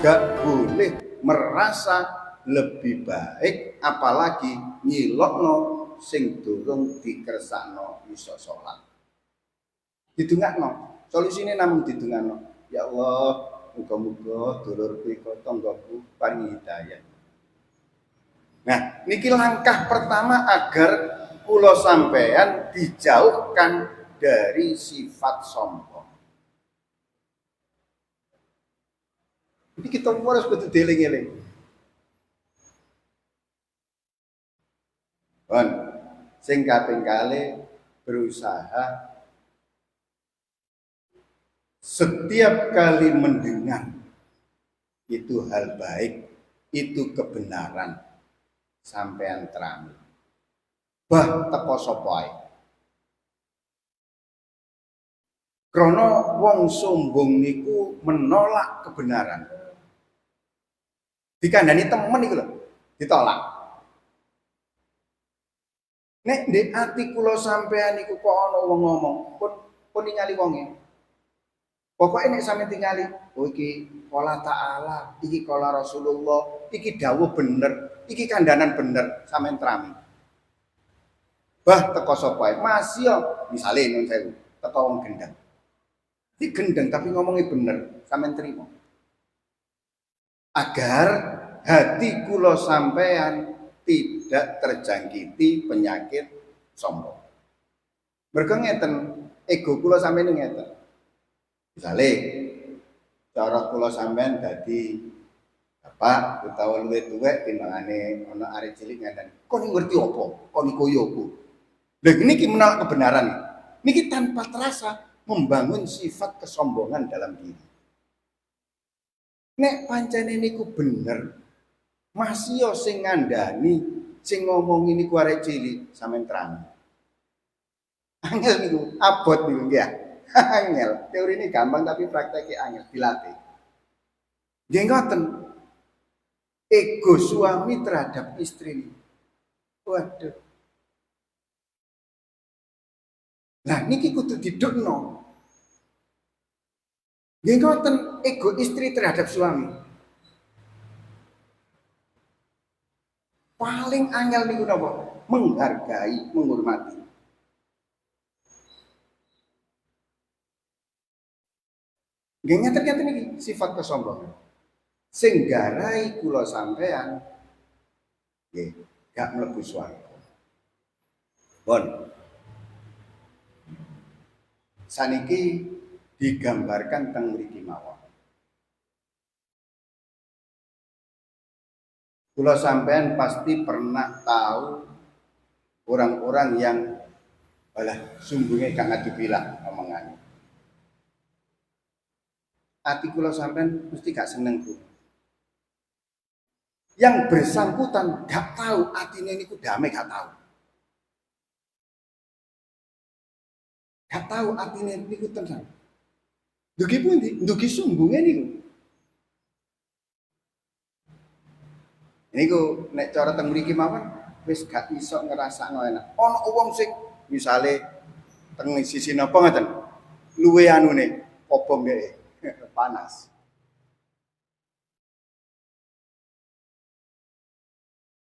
gak boleh merasa lebih baik, apalagi nyilokno sing durung dikersakno iso salat. Didongakno, solusine namung didongakno. Ya Allah, muga-muga dulurku iku tanggaku paring hidayah. Nah, niki langkah pertama agar kula sampean dijauhkan dari sifat sombong. Jadi kita harus kudu dieling-eling. Bon, sing kaping kalih berusaha setiap kali mendengar itu hal baik, itu kebenaran, sampean terang. Bah teko sapa ae. Krana wong sombong niku menolak kebenaran. Dikandani temen iku lho, ditolak. Nek ndek ati kula sampean iku kok ana wong ngomong, pun ningali wonge. Pokoke nek sampeyan tingali, oh iki qala ta'ala, iki qala Rasulullah, iki dawuh bener, iki kandanan bener, sampeyan trami. Bah teko sapa ae, masih yo misale nun sewu, teko wong gendeng. Iki gendeng tapi ngomongnya bener, sampeyan trimo. Agar hati kula sampean tidak terjangkiti penyakit sombong. Mergo ngeten, ego kula sampeyan ngeten. Misale cara kula sampean dadi bapak utawa luwih tuwek timbangane ana arek cilik ngeten. Kon ngerti apa? Kon iku yo opo? Lha niki menolak kebenaran. Niki tanpa terasa membangun sifat kesombongan dalam diri. Nek pancene niku bener, masih yo sing ngandani, sing ngomong niku arek cilik sampean terang. Angel niku, abot niku nggih. Angel, teori ini gampang tapi prakteknya angel, dilatih. Nggih ngoten. Ego suami terhadap istri. Waduh. Nah, niki kudu didukno. Nggih ngoten, ego istri terhadap suami. Paling angel niku napa? Menghargai, menghormati. Nggih ngeten-ngeten iki sifat kesombongan. Sing garai kula sampean nggih gak mlebu swarga. Bon. Saniki digambarkan teng mriki mawon. Kula sampean pasti pernah tahu orang-orang yang alah sumbunge kang adipilah omongan. Ati kula sampean mesti gak seneng ku. Yang bersangkutan gak tahu atine niku damai gak tahu. Gak tahu atine niku tenang. Dugi pundi? Dugi sumbunge niku. Niku nek cara teng mriki mawon wis gak iso ngrasakno enak. Ana wong sing misale teng sisi napa ngoten? Luwe anune obong dhek panas.